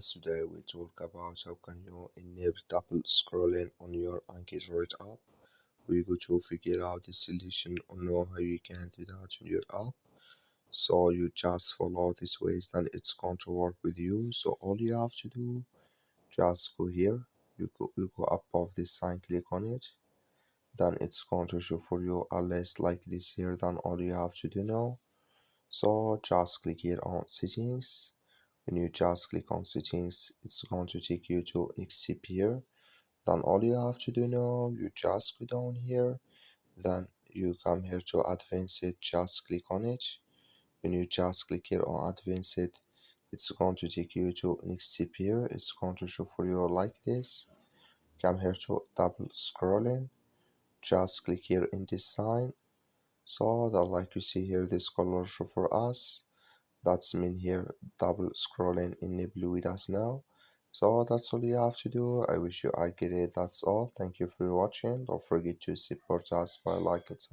Today we talk about how can you enable double scrolling on your AnkiDroid app. We're going to figure out the solution or know how you can do that on your app. So you just follow these ways, then it's going to work with you. So all you have to do, just go here. You go above this sign, click on it. Then it's going to show for you a list like this here. Then all you have to do now. So just click here on settings. When you just click on settings, it's going to take you to next step here. Then all you have to do now, you just go down here. Then you come here to advanced, just click on it. When you just click here on advanced, it's going to take you to next step here. It's going to show for you like this. Come here to double scrolling. Just click here in this sign. So that like you see here, this color show for us. That's mean here double scrolling enable with us now. So that's all you have to do. I wish you I get it. That's all. Thank you for watching. Don't forget to support us by like it.